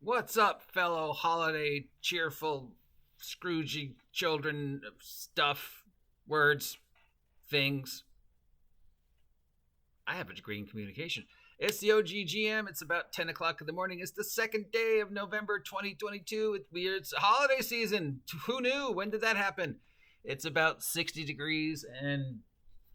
What's up, fellow holiday cheerful Scroogey children of stuff, words, things? I have a degree in communication. It's the OGGM. It's about 10 o'clock in the morning. It's the second day of November 2022. It's weird. It's holiday season. Who knew? When did that happen? It's about 60 degrees and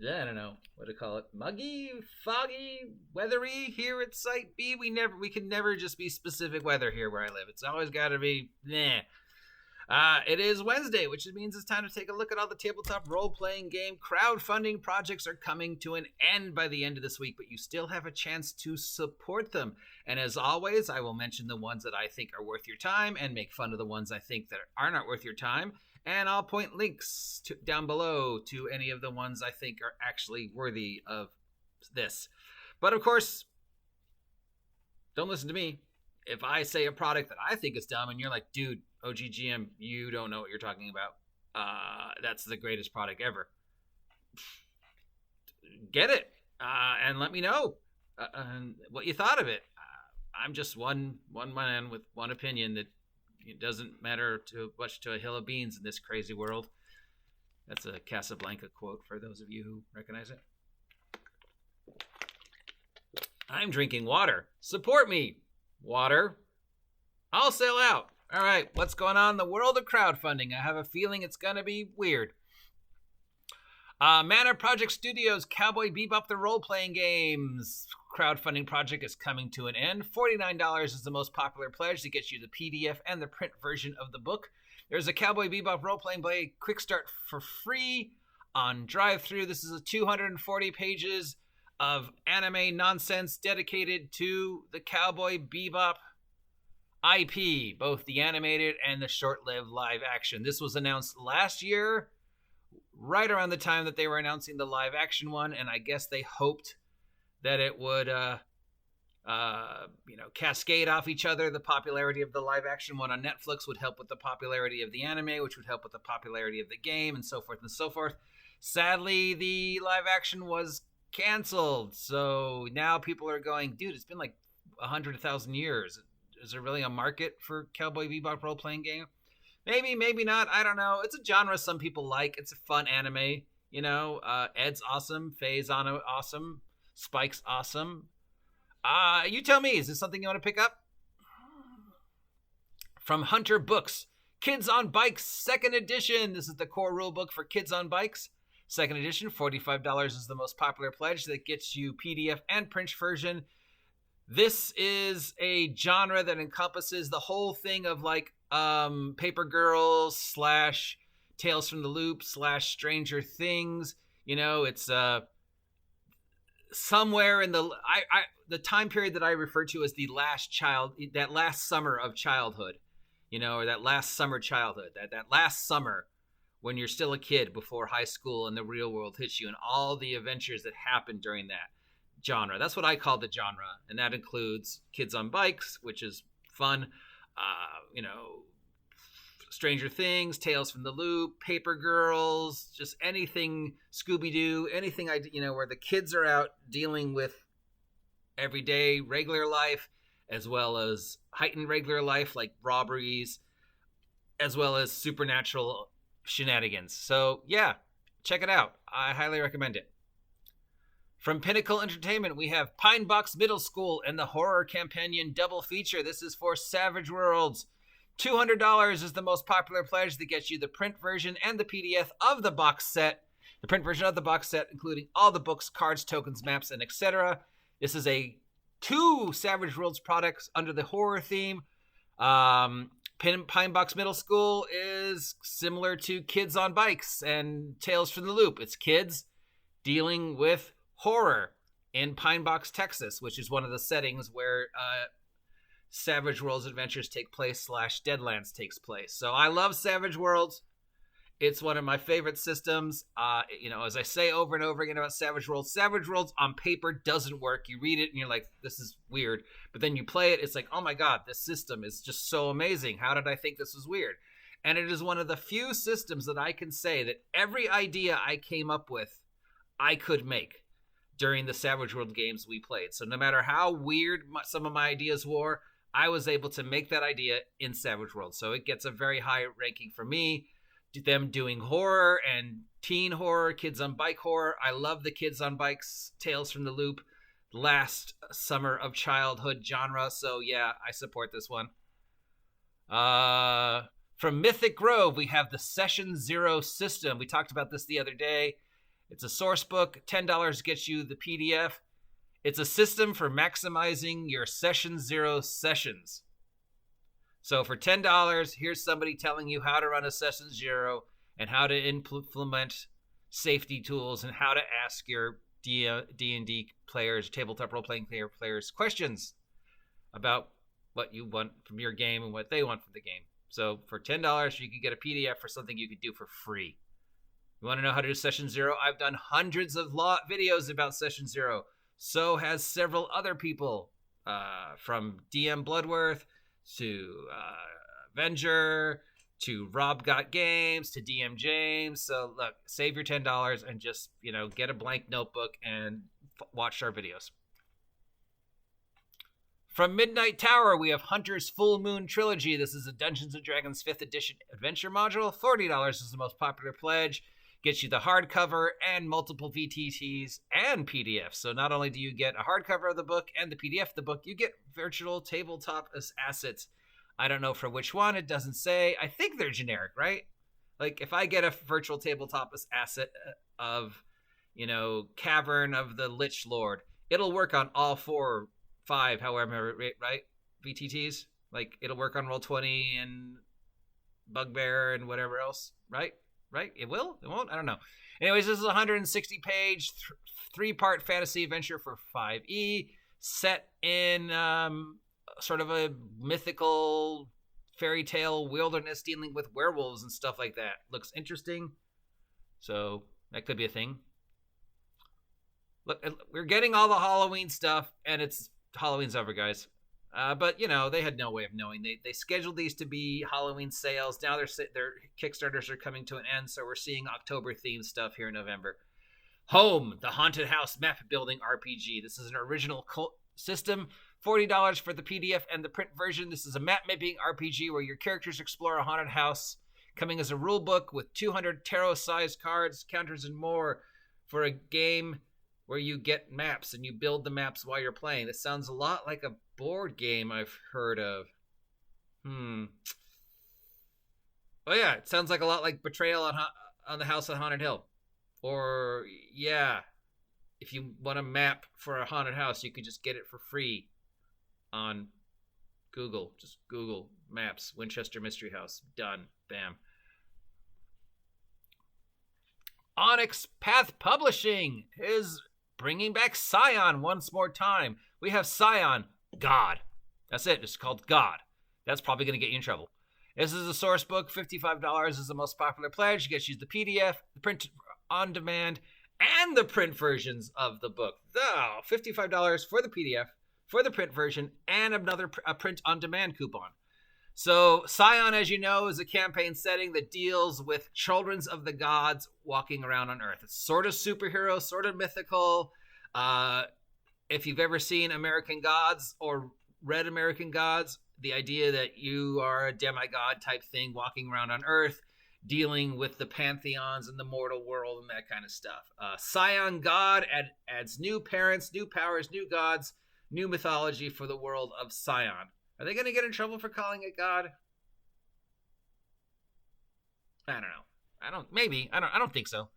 I don't know what to call it. Muggy, foggy, weathery here at Site B. We can never just be specific weather here where I live. It's always got to be it is Wednesday, which means it's time to take a look at all the tabletop role-playing game crowdfunding projects are coming to an end by the end of this week, but you still have a chance to support them. And as always, I will mention the ones that I think are worth your time and make fun of the ones I think that are not worth your time. And I'll point links down below to any of the ones I think are actually worthy of this. But of course, don't listen to me. If I say a product that I think is dumb and you're like, dude, OGGM, you don't know what you're talking about. That's the greatest product ever. Get it and let me know what you thought of it. I'm just one man with one opinion that it doesn't matter too much to a hill of beans in this crazy world. That's a Casablanca quote for those of you who recognize it. I'm drinking water. Support me, water. I'll sell out. All right, what's going on in the world of crowdfunding? I have a feeling it's going to be weird. Manor Project Studios' Cowboy Bebop the role-playing games crowdfunding project is coming to an end. $49 is the most popular pledge that gets you the PDF and the print version of the book. There's a Cowboy Bebop role-playing play quick start for free on drive-thru. This is 240 pages of anime nonsense dedicated to the Cowboy Bebop IP, both the animated and the short-lived live action. This was announced last year, right around the time that they were announcing the live action one, and I guess they hoped that it would cascade off each other. The popularity of the live action one on Netflix would help with the popularity of the anime, which would help with the popularity of the game, and so forth and so forth. Sadly, the live action was canceled, so now people are going, dude, it's been like 100,000 years. Is there really a market for Cowboy Bebop role-playing game? Maybe, maybe not. I don't know. It's a genre some people like. It's a fun anime. You know, Ed's awesome. Faye's awesome. Spike's awesome. You tell me, is this something you want to pick up? From Hunter Books, Kids on Bikes 2nd edition. This is the core rulebook for Kids on Bikes. 2nd edition, $45 is the most popular pledge that gets you PDF and print version. This is a genre that encompasses the whole thing of like Paper Girls / Tales from the Loop / Stranger Things. You know, it's somewhere in the time period that I refer to as the that last summer of childhood, you know, or that last summer childhood, that last summer when you're still a kid before high school and the real world hits you and all the adventures that happen during that genre. That's what I call the genre, and that includes Kids on Bikes, which is fun, Stranger Things, Tales from the Loop, Paper Girls, just anything Scooby-Doo, anything where the kids are out dealing with everyday regular life as well as heightened regular life like robberies as well as supernatural shenanigans. So yeah, check it out. I highly recommend it. From Pinnacle Entertainment, we have Pine Box Middle School and the Horror Companion double feature. This is for Savage Worlds. $200 is the most popular pledge that gets you the print version and the PDF of the box set. The print version of the box set, including all the books, cards, tokens, maps, and etc. This is two Savage Worlds products under the horror theme. Pine Box Middle School is similar to Kids on Bikes and Tales from the Loop. It's kids dealing with horror in Pine Box, Texas, which is one of the settings where Savage Worlds Adventures take place / Deadlands takes place. So I love Savage Worlds. It's one of my favorite systems. As I say over and over again about Savage Worlds on paper doesn't work. You read it and you're like, this is weird. But then you play it, it's like, oh my God, this system is just so amazing. How did I think this was weird? And it is one of the few systems that I can say that every idea I came up with, I could make during the Savage World games we played. So no matter how weird some of my ideas were, I was able to make that idea in Savage Worlds. So it gets a very high ranking for me. Them doing horror and teen horror, kids on bike horror. I love the kids on bikes, Tales from the Loop, last summer of childhood genre. So yeah, I support this one. From Mythic Grove, we have the Session Zero system. We talked about this the other day. It's a source book. $10 gets you the PDF. It's a system for maximizing your Session Zero sessions. So for $10, here's somebody telling you how to run a Session Zero and how to implement safety tools and how to ask your D&D players, tabletop role-playing players questions about what you want from your game and what they want from the game. So for $10, you can get a PDF for something you could do for free. You want to know how to do Session Zero? I've done hundreds of videos about Session Zero. So has several other people, from DM Bloodworth to Avenger to Rob Got Games to DM James. So look, save your $10 and just, get a blank notebook and watch our videos. From Midnight Tower, we have Hunter's Full Moon Trilogy. This is a Dungeons & Dragons 5th edition adventure module. $40 is the most popular pledge. Gets you the hardcover and multiple VTTs and PDFs. So not only do you get a hardcover of the book and the PDF of the book, you get virtual tabletop assets. I don't know for which one. It doesn't say. I think they're generic, right? Like if I get a virtual tabletop asset of, Cavern of the Lich Lord, it'll work on all 4, 5, however, right? VTTs. Like it'll work on Roll20 and Bugbear and whatever else, right? Right? It will? It won't? I don't know. Anyways, this is a 160-page, 3-part fantasy adventure for 5e, set in sort of a mythical fairy tale wilderness dealing with werewolves and stuff like that. Looks interesting. So that could be a thing. Look, we're getting all the Halloween stuff, and Halloween's over, guys. But, they had no way of knowing. They scheduled these to be Halloween sales. Now their Kickstarters are coming to an end, so we're seeing October-themed stuff here in November. Home, the Haunted House map-building RPG. This is an original system. $40 for the PDF and the print version. This is a map-mapping RPG where your characters explore a haunted house, coming as a rule book with 200 tarot-sized cards, counters, and more for a game where you get maps and you build the maps while you're playing. This sounds a lot like a board game I've heard of. Oh yeah, it sounds like a lot like Betrayal on the House on Haunted Hill. Or yeah, if you want a map for a haunted house, you could just get it for free on Google. Just Google Maps, Winchester Mystery House. Done. Bam. Onyx Path Publishing is bringing back Scion once more time. We have Scion God. That's it. It's called God. That's probably going to get you in trouble. This is a source book. $55 is the most popular pledge. You get to use the PDF, the print on demand, and the print versions of the book. Oh, $55 for the PDF, for the print version, and a print on demand coupon. So Scion, as you know, is a campaign setting that deals with children of the gods walking around on Earth. It's sort of superhero, sort of mythical. If you've ever seen American Gods or read American Gods, the idea that you are a demigod type thing walking around on Earth, dealing with the pantheons and the mortal world and that kind of stuff. Scion God adds new parents, new powers, new gods, new mythology for the world of Scion. Are they going to get in trouble for calling it God? I don't know. I don't think so.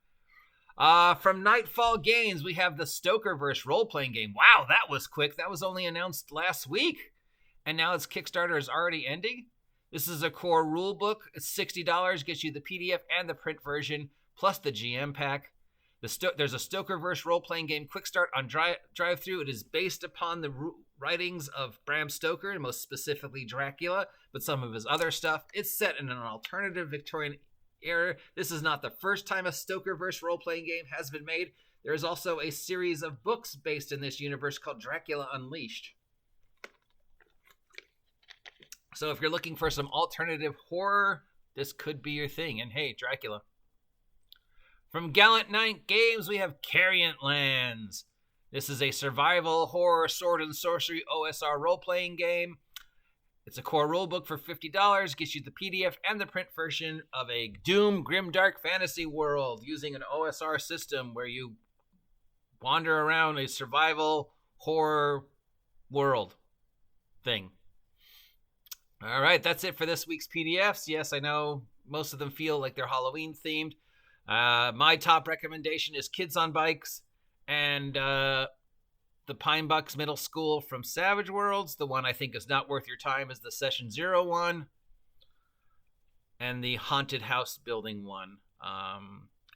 From Nightfall Games, we have the Stokerverse role-playing game. Wow, that was quick. That was only announced last week. And now its Kickstarter is already ending. This is a core rule book. It's $60. Gets you the PDF and the print version, plus the GM pack. There's a Stokerverse role-playing game quick start on drive-thru. It is based upon the writings of Bram Stoker, and most specifically Dracula, but some of his other stuff. It's set in an alternative Victorian era. This is not the first time a Stokerverse role-playing game has been made. There is also a series of books based in this universe called Dracula Unleashed. So if you're looking for some alternative horror, this could be your thing. And hey, Dracula. From Gallant Knight Games, we have Carrion Lands. This is a survival horror sword and sorcery OSR role-playing game. It's a core rulebook for $50, gets you the PDF and the print version of a Doom grimdark fantasy world using an OSR system where you wander around a survival horror world thing. All right, that's it for this week's PDFs. Yes, I know most of them feel like they're Halloween themed. My top recommendation is Kids on Bikes and the Pine Bucks Middle School from Savage Worlds. The one I think is not worth your time is the Session Zero one. And the Haunted House Building one.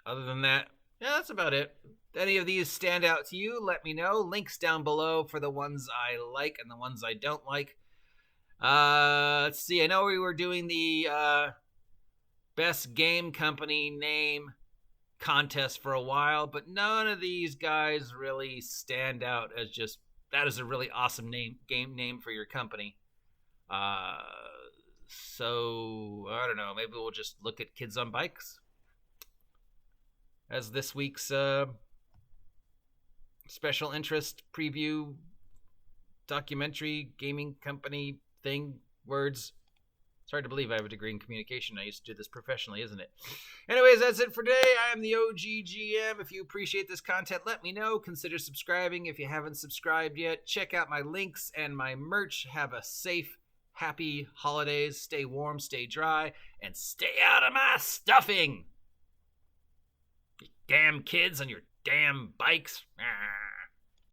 Other than that, yeah, that's about it. If any of these stand out to you, let me know. Links down below for the ones I like and the ones I don't like. Let's see. I know we were doing the best game company name contest for a while, but none of these guys really stand out as just that is a really awesome game name for your company. So I don't know, maybe we'll just look at Kids on Bikes as this week's special interest preview documentary gaming company thing. Words. It's hard to believe I have a degree in communication. I used to do this professionally, isn't it? Anyways, that's it for today. I am the OGGM. If you appreciate this content, let me know. Consider subscribing if you haven't subscribed yet. Check out my links and my merch. Have a safe, happy holidays. Stay warm, stay dry, and stay out of my stuffing. You damn kids on your damn bikes.